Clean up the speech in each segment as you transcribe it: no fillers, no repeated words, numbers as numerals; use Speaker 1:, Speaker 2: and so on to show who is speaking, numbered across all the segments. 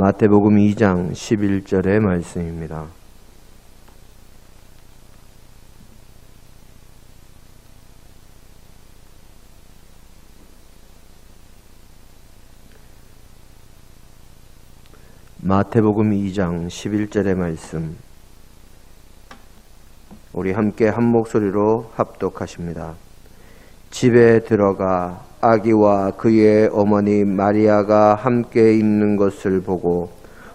Speaker 1: 마태복음 2장 11절의 말씀입니다. 마태복음 2장 11절의 말씀, 우리 함께 한 목소리로 합독하십니다. 집에 들어가 아기와 그의 어머니 마리아가 함께 있는 것을 보고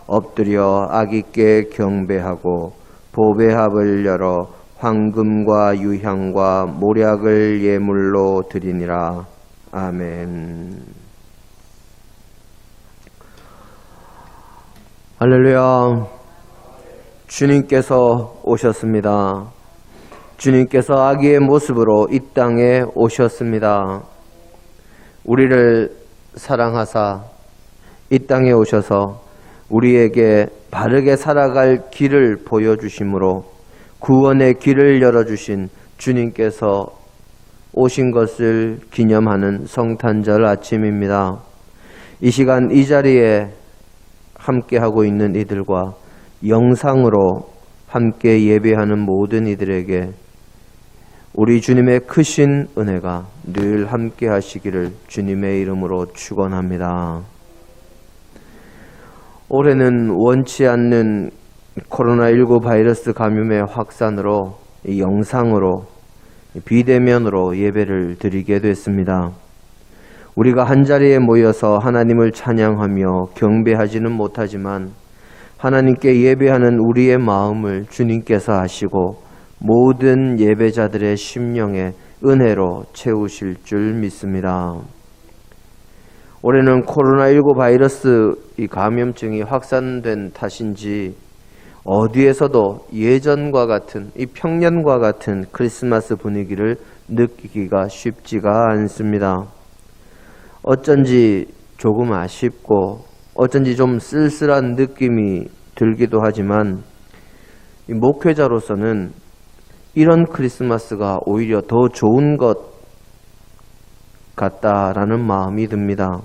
Speaker 1: 엎드려 아기께 경배하고 보배합을 열어 황금과 유향과 모략을 예물로 드리니라. 아멘. 할렐루야. 주님께서 오셨습니다. 주님께서 아기의 모습으로 이 땅에 오셨습니다. 우리를 사랑하사 이 땅에 오셔서 우리에게 바르게 살아갈 길을 보여주심으로 구원의 길을 열어주신 주님께서 오신 것을 기념하는 성탄절 아침입니다. 이 시간 이 자리에 함께하고 있는 이들과 영상으로 함께 예배하는 모든 이들에게 우리 주님의 크신 은혜가 늘 함께 하시기를 주님의 이름으로 축원합니다. 올해는 원치 않는 코로나19 바이러스 감염의 확산으로 영상으로 비대면으로 예배를 드리게 됐습니다. 우리가 한자리에 모여서 하나님을 찬양하며 경배하지는 못하지만 하나님께 예배하는 우리의 마음을 주님께서 아시고 모든 예배자들의 심령에 은혜로 채우실 줄 믿습니다. 올해는 코로나19 바이러스 이 감염증이 확산된 탓인지 어디에서도 예전과 같은 이 평년과 같은 크리스마스 분위기를 느끼기가 쉽지가 않습니다. 어쩐지 조금 아쉽고 어쩐지 좀 쓸쓸한 느낌이 들기도 하지만 이 목회자로서는 이런 크리스마스가 오히려 더 좋은 것 같다라는 마음이 듭니다.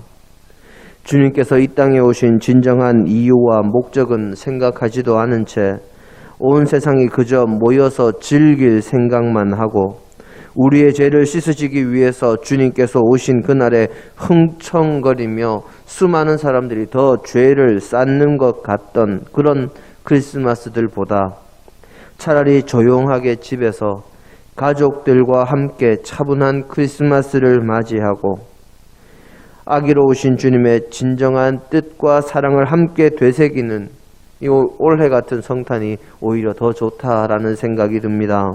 Speaker 1: 주님께서 이 땅에 오신 진정한 이유와 목적은 생각하지도 않은 채 온 세상이 그저 모여서 즐길 생각만 하고 우리의 죄를 씻으시기 위해서 주님께서 오신 그날에 흥청거리며 수많은 사람들이 더 죄를 쌓는 것 같던 그런 크리스마스들보다 차라리 조용하게 집에서 가족들과 함께 차분한 크리스마스를 맞이하고 아기로 오신 주님의 진정한 뜻과 사랑을 함께 되새기는 이 올해 같은 성탄이 오히려 더 좋다라는 생각이 듭니다.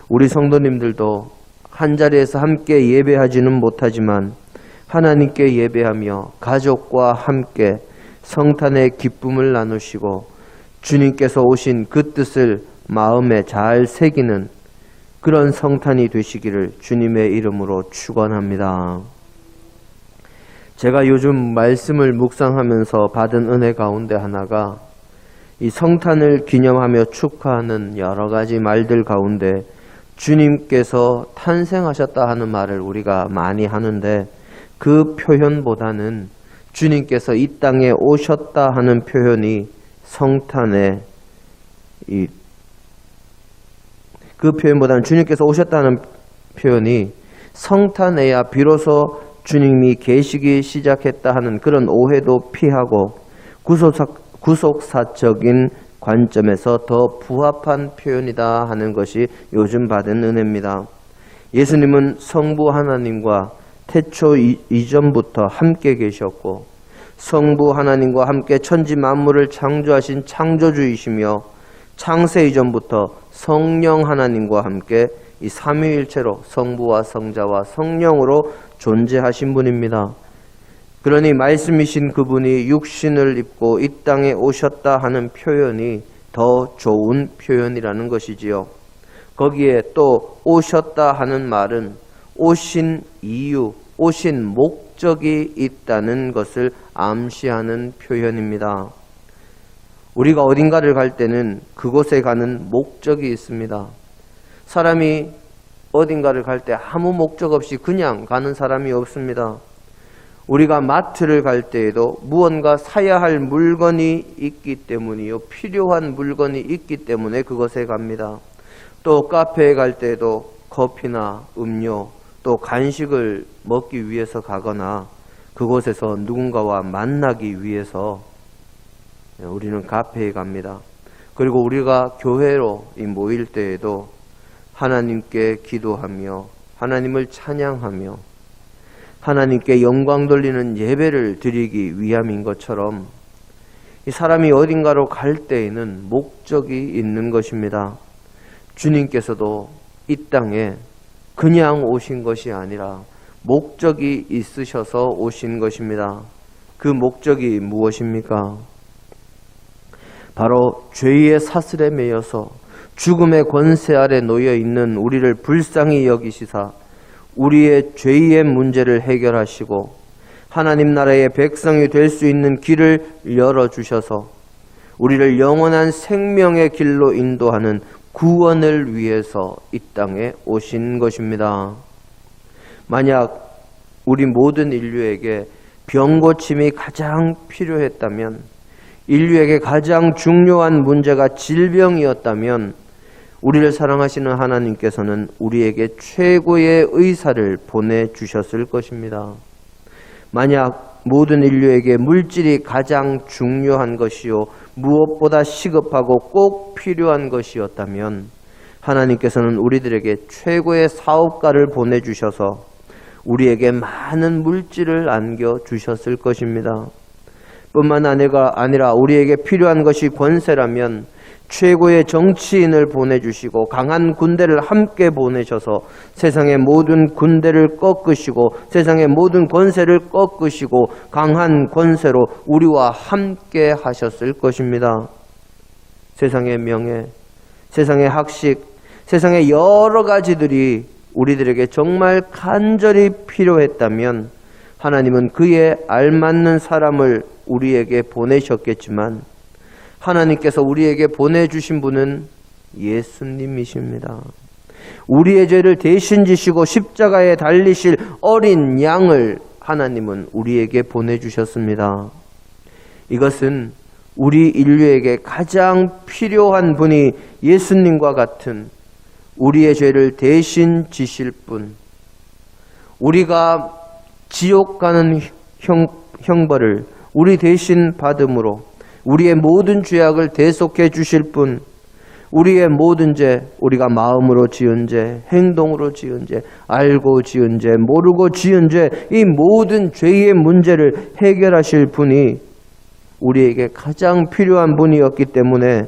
Speaker 1: 우리 성도님들도 한자리에서 함께 예배하지는 못하지만 하나님께 예배하며 가족과 함께 성탄의 기쁨을 나누시고 주님께서 오신 그 뜻을 마음에 잘 새기는 그런 성탄이 되시기를 주님의 이름으로 축원합니다. 제가 요즘 말씀을 묵상하면서 받은 은혜 가운데 하나가 이 성탄을 기념하며 축하하는 여러 가지 말들 가운데 주님께서 탄생하셨다 하는 말을 우리가 많이 하는데 그 표현보다는 주님께서 이 땅에 오셨다 하는 표현이 성탄의 그 표현보다는 주님께서 오셨다는 표현이 성탄에야 비로소 주님이 계시기 시작했다 하는 그런 오해도 피하고 구속사적인 관점에서 더 부합한 표현이다 하는 것이 요즘 받은 은혜입니다. 예수님은 성부 하나님과 태초 이전부터 함께 계셨고 성부 하나님과 함께 천지 만물을 창조하신 창조주이시며 창세 이전부터 성령 하나님과 함께 이 삼위일체로 성부와 성자와 성령으로 존재하신 분입니다. 그러니 말씀이신 그분이 육신을 입고 이 땅에 오셨다 하는 표현이 더 좋은 표현이라는 것이지요. 거기에 또 오셨다 하는 말은 오신 이유, 오신 목적이 있다는 것을 암시하는 표현입니다. 우리가 어딘가를 갈 때는 그곳에 가는 목적이 있습니다. 사람이 어딘가를 갈 때 아무 목적 없이 그냥 가는 사람이 없습니다. 우리가 마트를 갈 때에도 무언가 사야 할 물건이 있기 때문이요. 필요한 물건이 있기 때문에 그것에 갑니다. 또 카페에 갈 때에도 커피나 음료 또 간식을 먹기 위해서 가거나 그곳에서 누군가와 만나기 위해서 우리는 카페에 갑니다. 그리고 우리가 교회로 모일 때에도 하나님께 기도하며 하나님을 찬양하며 하나님께 영광 돌리는 예배를 드리기 위함인 것처럼 이 사람이 어딘가로 갈 때에는 목적이 있는 것입니다. 주님께서도 이 땅에 그냥 오신 것이 아니라 목적이 있으셔서 오신 것입니다. 그 목적이 무엇입니까? 바로 죄의 사슬에 매여서 죽음의 권세 아래 놓여 있는 우리를 불쌍히 여기시사 우리의 죄의 문제를 해결하시고 하나님 나라의 백성이 될 수 있는 길을 열어주셔서 우리를 영원한 생명의 길로 인도하는 구원을 위해서 이 땅에 오신 것입니다. 만약 우리 모든 인류에게 병고침이 가장 필요했다면, 인류에게 가장 중요한 문제가 질병이었다면 우리를 사랑하시는 하나님께서는 우리에게 최고의 의사를 보내주셨을 것입니다. 만약 모든 인류에게 물질이 가장 중요한 것이요 무엇보다 시급하고 꼭 필요한 것이었다면 하나님께서는 우리들에게 최고의 사업가를 보내주셔서 우리에게 많은 물질을 안겨주셨을 것입니다. 뿐만 아니라 우리에게 필요한 것이 권세라면 최고의 정치인을 보내주시고 강한 군대를 함께 보내셔서 세상의 모든 군대를 꺾으시고 세상의 모든 권세를 꺾으시고 강한 권세로 우리와 함께 하셨을 것입니다. 세상의 명예, 세상의 학식, 세상의 여러 가지들이 우리들에게 정말 간절히 필요했다면 하나님은 그에 알맞는 사람을 우리에게 보내셨겠지만 하나님께서 우리에게 보내주신 분은 예수님이십니다. 우리의 죄를 대신 지시고 십자가에 달리실 어린 양을 하나님은 우리에게 보내주셨습니다. 이것은 우리 인류에게 가장 필요한 분이 예수님과 같은 우리의 죄를 대신 지실 분, 우리가 지옥 가는 형벌을 우리 대신 받음으로 우리의 모든 죄악을 대속해 주실 분, 우리의 모든 죄, 우리가 마음으로 지은 죄, 행동으로 지은 죄, 알고 지은 죄, 모르고 지은 죄, 이 모든 죄의 문제를 해결하실 분이 우리에게 가장 필요한 분이었기 때문에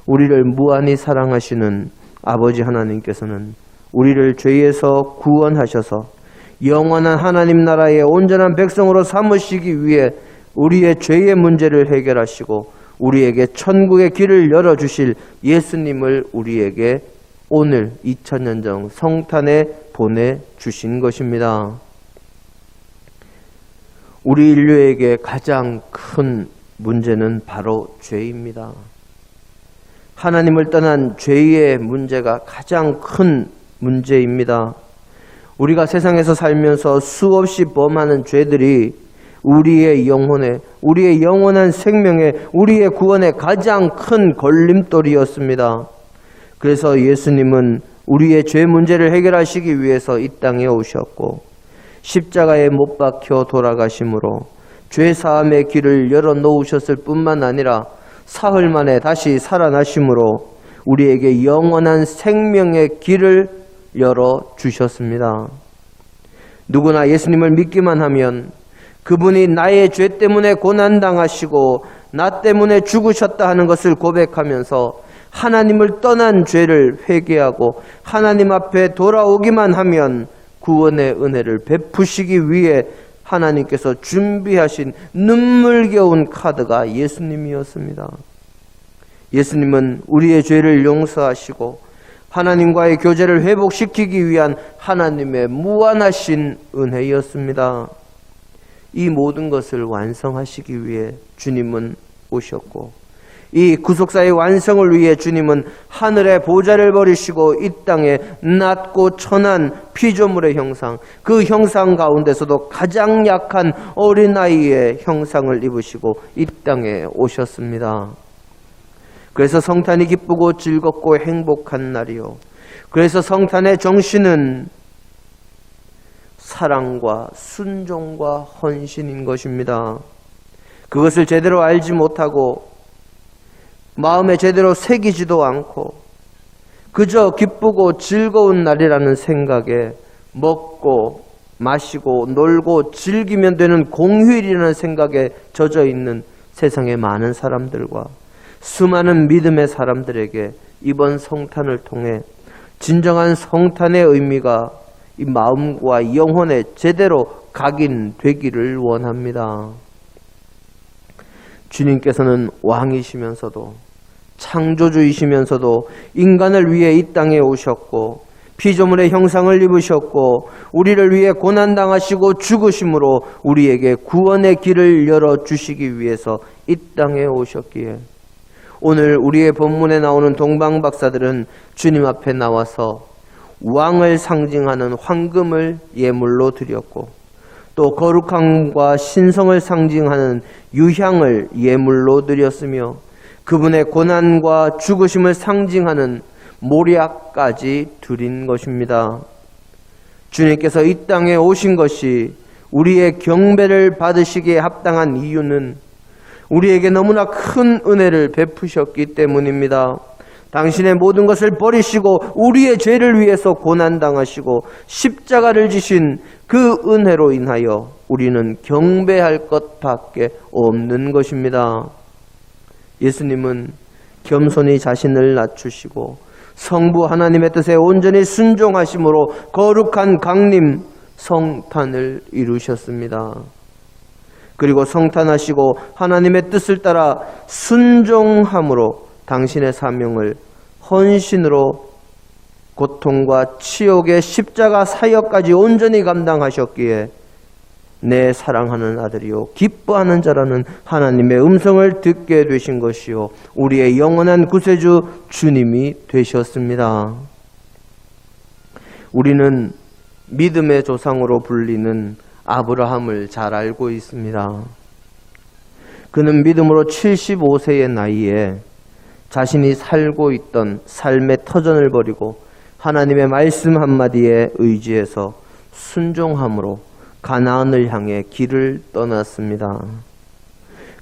Speaker 1: 우리를 무한히 사랑하시는 아버지 하나님께서는 우리를 죄에서 구원하셔서 영원한 하나님 나라의 온전한 백성으로 삼으시기 위해 우리의 죄의 문제를 해결하시고 우리에게 천국의 길을 열어주실 예수님을 우리에게 오늘 2000년 전 성탄에 보내주신 것입니다. 우리 인류에게 가장 큰 문제는 바로 죄입니다. 하나님을 떠난 죄의 문제가 가장 큰 문제입니다. 우리가 세상에서 살면서 수없이 범하는 죄들이 우리의 영혼에, 우리의 영원한 생명에, 우리의 구원에 가장 큰 걸림돌이었습니다. 그래서 예수님은 우리의 죄 문제를 해결하시기 위해서 이 땅에 오셨고 십자가에 못 박혀 돌아가심으로 죄 사함의 길을 열어놓으셨을 뿐만 아니라 사흘 만에 다시 살아나심으로 우리에게 영원한 생명의 길을 열어주셨습니다. 누구나 예수님을 믿기만 하면 그분이 나의 죄 때문에 고난당하시고 나 때문에 죽으셨다 하는 것을 고백하면서 하나님을 떠난 죄를 회개하고 하나님 앞에 돌아오기만 하면 구원의 은혜를 베푸시기 위해 하나님께서 준비하신 눈물겨운 카드가 예수님이었습니다. 예수님은 우리의 죄를 용서하시고 하나님과의 교제를 회복시키기 위한 하나님의 무한하신 은혜였습니다. 이 모든 것을 완성하시기 위해 주님은 오셨고 이 구속사의 완성을 위해 주님은 하늘의 보좌를 버리시고 이 땅에 낮고 천한 피조물의 형상, 그 형상 가운데서도 가장 약한 어린아이의 형상을 입으시고 이 땅에 오셨습니다. 그래서 성탄이 기쁘고 즐겁고 행복한 날이요. 그래서 성탄의 정신은 사랑과 순종과 헌신인 것입니다. 그것을 제대로 알지 못하고 마음에 제대로 새기지도 않고 그저 기쁘고 즐거운 날이라는 생각에 먹고 마시고 놀고 즐기면 되는 공휴일이라는 생각에 젖어 있는 세상의 많은 사람들과 수많은 믿음의 사람들에게 이번 성탄을 통해 진정한 성탄의 의미가 이 마음과 영혼에 제대로 각인되기를 원합니다. 주님께서는 왕이시면서도 창조주이시면서도 인간을 위해 이 땅에 오셨고 피조물의 형상을 입으셨고 우리를 위해 고난당하시고 죽으심으로 우리에게 구원의 길을 열어주시기 위해서 이 땅에 오셨기에 오늘 우리의 본문에 나오는 동방박사들은 주님 앞에 나와서 왕을 상징하는 황금을 예물로 드렸고 또 거룩함과 신성을 상징하는 유향을 예물로 드렸으며 그분의 고난과 죽으심을 상징하는 모략까지 드린 것입니다. 주님께서 이 땅에 오신 것이 우리의 경배를 받으시기에 합당한 이유는 우리에게 너무나 큰 은혜를 베푸셨기 때문입니다. 당신의 모든 것을 버리시고 우리의 죄를 위해서 고난당하시고 십자가를 지신 그 은혜로 인하여 우리는 경배할 것밖에 없는 것입니다. 예수님은 겸손히 자신을 낮추시고 성부 하나님의 뜻에 온전히 순종하심으로 거룩한 강림 성탄을 이루셨습니다. 그리고 성탄하시고 하나님의 뜻을 따라 순종함으로 당신의 사명을 헌신으로 고통과 치욕의 십자가 사역까지 온전히 감당하셨기에 내 사랑하는 아들이요 기뻐하는 자라는 하나님의 음성을 듣게 되신 것이요 우리의 영원한 구세주 주님이 되셨습니다. 우리는 믿음의 조상으로 불리는 아브라함을 잘 알고 있습니다. 그는 믿음으로 75세의 나이에 자신이 살고 있던 삶의 터전을 버리고 하나님의 말씀 한마디에 의지해서 순종함으로 가나안을 향해 길을 떠났습니다.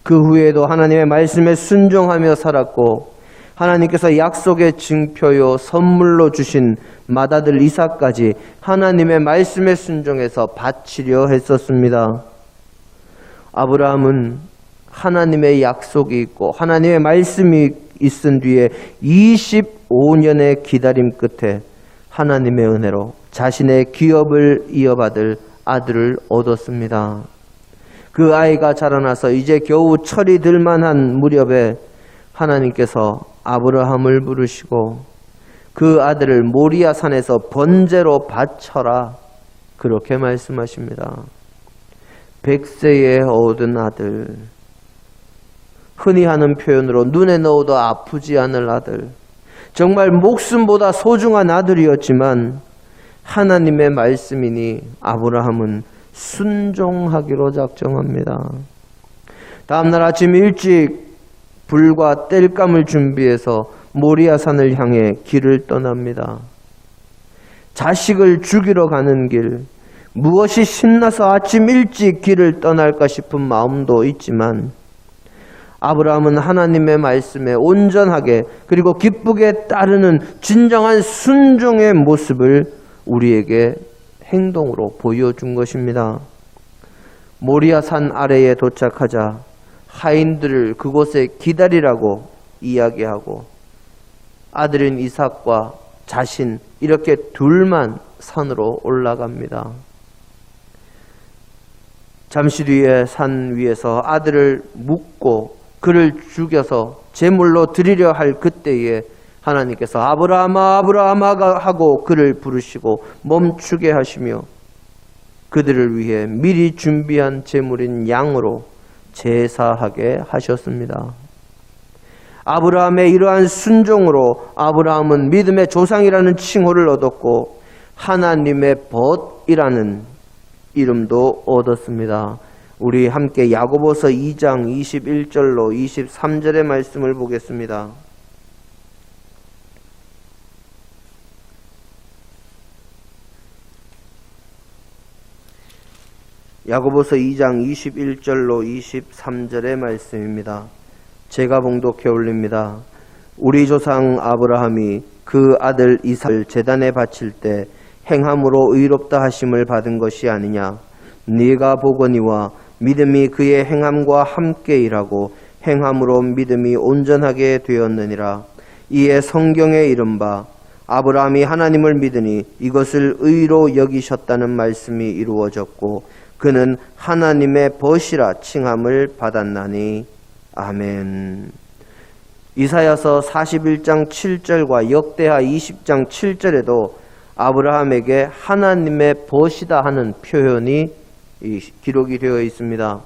Speaker 1: 그 후에도 하나님의 말씀에 순종하며 살았고 하나님께서 약속의 증표요 선물로 주신 맏아들 이삭까지 하나님의 말씀에 순종해서 바치려 했었습니다. 아브라함은 하나님의 약속이 있고 하나님의 말씀이 있은 뒤에 25년의 기다림 끝에 하나님의 은혜로 자신의 기업을 이어받을 아들을 얻었습니다. 그 아이가 자라나서 이제 겨우 철이 들만한 무렵에 하나님께서 아브라함을 부르시고 그 아들을 모리아 산에서 번제로 바쳐라 그렇게 말씀하십니다. 100세에 얻은 아들, 흔히 하는 표현으로 눈에 넣어도 아프지 않을 아들, 정말 목숨보다 소중한 아들이었지만 하나님의 말씀이니 아브라함은 순종하기로 작정합니다. 다음날 아침 일찍 불과 땔감을 준비해서 모리아 산을 향해 길을 떠납니다. 자식을 죽이러 가는 길, 무엇이 신나서 아침 일찍 길을 떠날까 싶은 마음도 있지만 아브라함은 하나님의 말씀에 온전하게 그리고 기쁘게 따르는 진정한 순종의 모습을 우리에게 행동으로 보여준 것입니다. 모리아 산 아래에 도착하자 하인들을 그곳에 기다리라고 이야기하고 아들인 이삭과 자신 이렇게 둘만 산으로 올라갑니다. 잠시 뒤에 산 위에서 아들을 묻고 그를 죽여서 제물로 드리려 할 그때에 하나님께서 아브라함아 아브라함아 하고 그를 부르시고 멈추게 하시며 그들을 위해 미리 준비한 제물인 양으로 제사하게 하셨습니다. 아브라함의 이러한 순종으로 아브라함은 믿음의 조상이라는 칭호를 얻었고 하나님의 벗이라는 이름도 얻었습니다. 우리 함께 야고보서 2장 21절로 23절의 말씀을 보겠습니다. 야고보서 2장 21절로 23절의 말씀입니다. 제가 봉독해 올립니다. 우리 조상 아브라함이 그 아들 이삭을 제단에 바칠 때 행함으로 의롭다 하심을 받은 것이 아니냐. 네가 보거니와 믿음이 그의 행함과 함께 일하고 행함으로 믿음이 온전하게 되었느니라. 이에 성경에 이른바 아브라함이 하나님을 믿으니 이것을 의로 여기셨다는 말씀이 이루어졌고 그는 하나님의 벗이라 칭함을 받았나니. 아멘. 이사야서 41장 7절과 역대하 20장 7절에도 아브라함에게 하나님의 벗이다 하는 표현이 기록이 되어 있습니다.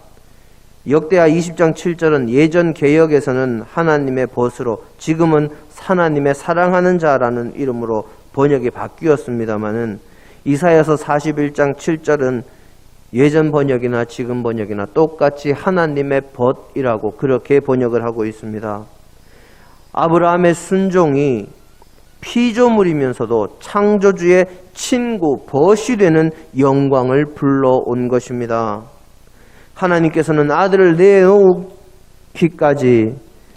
Speaker 1: 역대하 20장 7절은 예전 개역에서는 하나님의 벗으로, 지금은 하나님의 사랑하는 자라는 이름으로 번역이 바뀌었습니다마는 이사야서 41장 7절은 예전 번역이나 지금 번역이나 똑같이 하나님의 벗이라고 그렇게 번역을 하고 있습니다. 아브라함의 순종이 피조물이면서도 창조주의 친구, 벗이 되는 영광을 불러온 것입니다. 하나님께서는 아들을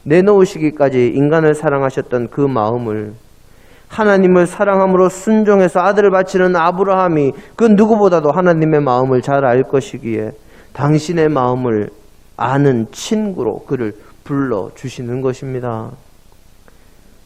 Speaker 1: 내놓으시기까지 인간을 사랑하셨던 그 마음을, 하나님을 사랑함으로 순종해서 아들을 바치는 아브라함이 그 누구보다도 하나님의 마음을 잘 알 것이기에 당신의 마음을 아는 친구로 그를 불러주시는 것입니다.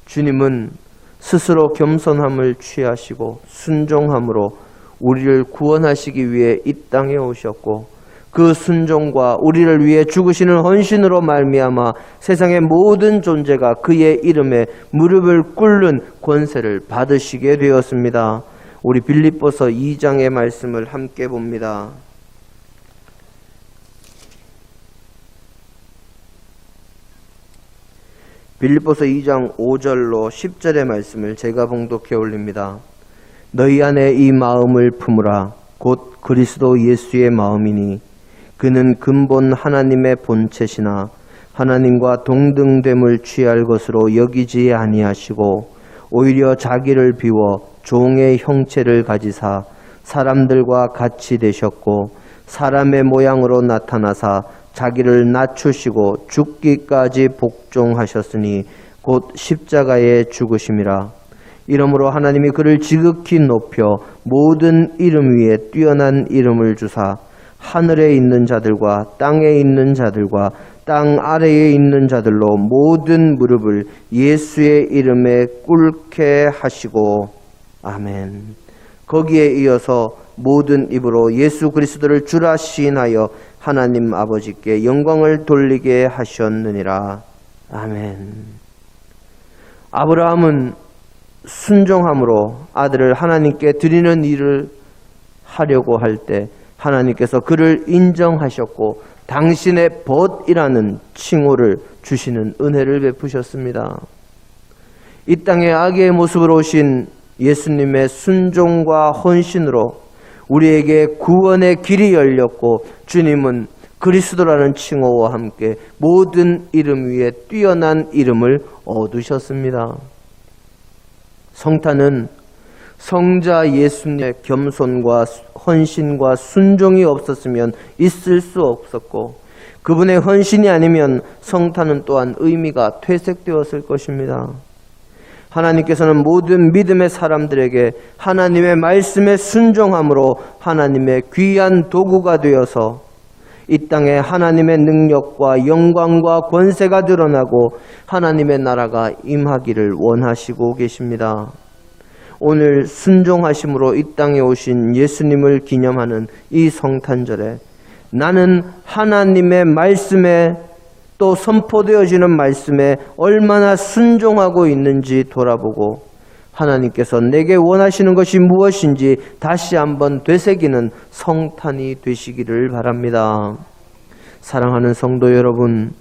Speaker 1: 주님은 스스로 겸손함을 취하시고 순종함으로 우리를 구원하시기 위해 이 땅에 오셨고 그 순종과 우리를 위해 죽으시는 헌신으로 말미암아 세상의 모든 존재가 그의 이름에 무릎을 꿇는 권세를 받으시게 되었습니다. 우리 빌립보서 2장의 말씀을 함께 봅니다. 빌립보서 2장 5절로 10절의 말씀을 제가 봉독해 올립니다. 너희 안에 이 마음을 품으라. 곧 그리스도 예수의 마음이니 그는 근본 하나님의 본체시나 하나님과 동등됨을 취할 것으로 여기지 아니하시고 오히려 자기를 비워 종의 형체를 가지사 사람들과 같이 되셨고 사람의 모양으로 나타나사 자기를 낮추시고 죽기까지 복종하셨으니 곧 십자가에 죽으심이라. 이러므로 하나님이 그를 지극히 높여 모든 이름 위에 뛰어난 이름을 주사 하늘에 있는 자들과 땅에 있는 자들과 땅 아래에 있는 자들로 모든 무릎을 예수의 이름에 꿇게 하시고. 아멘. 거기에 이어서 모든 입으로 예수 그리스도를 주라 시인하여 하나님 아버지께 영광을 돌리게 하셨느니라. 아멘. 아브라함은 순종함으로 아들을 하나님께 드리는 일을 하려고 할 때 하나님께서 그를 인정하셨고 당신의 벗이라는 칭호를 주시는 은혜를 베푸셨습니다. 이 땅에 아기의 모습으로 오신 예수님의 순종과 헌신으로 우리에게 구원의 길이 열렸고 주님은 그리스도라는 칭호와 함께 모든 이름 위에 뛰어난 이름을 얻으셨습니다. 성탄은 성자 예수님의 겸손과 헌신과 순종이 없었으면 있을 수 없었고 그분의 헌신이 아니면 성탄은 또한 의미가 퇴색되었을 것입니다. 하나님께서는 모든 믿음의 사람들에게 하나님의 말씀에 순종함으로 하나님의 귀한 도구가 되어서 이 땅에 하나님의 능력과 영광과 권세가 드러나고 하나님의 나라가 임하기를 원하시고 계십니다. 오늘 순종하심으로 이 땅에 오신 예수님을 기념하는 이 성탄절에 나는 하나님의 말씀에 또 선포되어지는 말씀에 얼마나 순종하고 있는지 돌아보고 하나님께서 내게 원하시는 것이 무엇인지 다시 한번 되새기는 성탄이 되시기를 바랍니다. 사랑하는 성도 여러분,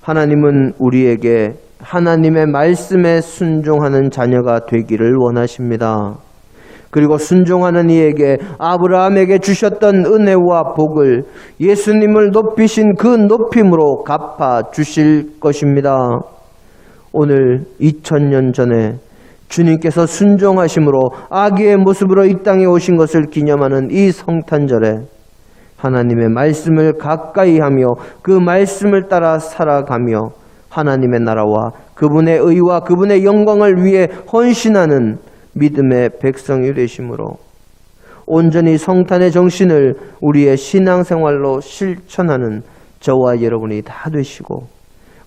Speaker 1: 하나님은 우리에게 하나님의 말씀에 순종하는 자녀가 되기를 원하십니다. 그리고 순종하는 이에게 아브라함에게 주셨던 은혜와 복을 예수님을 높이신 그 높임으로 갚아 주실 것입니다. 오늘 2000년 전에 주님께서 순종하심으로 아기의 모습으로 이 땅에 오신 것을 기념하는 이 성탄절에 하나님의 말씀을 가까이 하며 그 말씀을 따라 살아가며 하나님의 나라와 그분의 의와 그분의 영광을 위해 헌신하는 믿음의 백성이 되심으로 온전히 성탄의 정신을 우리의 신앙생활로 실천하는 저와 여러분이 다 되시고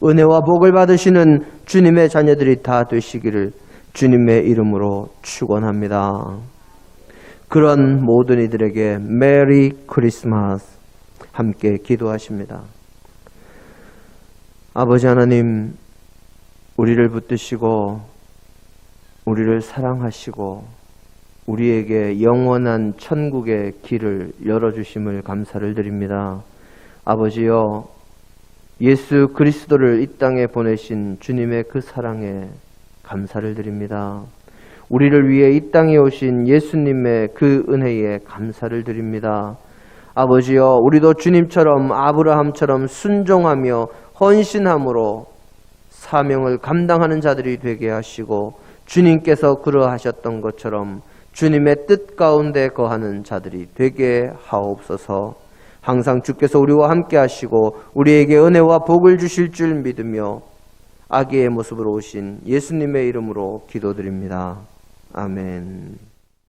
Speaker 1: 은혜와 복을 받으시는 주님의 자녀들이 다 되시기를 주님의 이름으로 축원합니다. 그런 모든 이들에게 메리 크리스마스 함께 기도하십니다. 아버지 하나님, 우리를 붙드시고 우리를 사랑하시고 우리에게 영원한 천국의 길을 열어주심을 감사를 드립니다. 아버지여, 예수 그리스도를 이 땅에 보내신 주님의 그 사랑에 감사를 드립니다. 우리를 위해 이 땅에 오신 예수님의 그 은혜에 감사를 드립니다. 아버지여, 우리도 주님처럼 아브라함처럼 순종하며 헌신함으로 사명을 감당하는 자들이 되게 하시고 주님께서 그러하셨던 것처럼 주님의 뜻 가운데 거하는 자들이 되게 하옵소서. 항상 주께서 우리와 함께 하시고 우리에게 은혜와 복을 주실 줄 믿으며 아기의 모습으로 오신 예수님의 이름으로 기도드립니다. 아멘.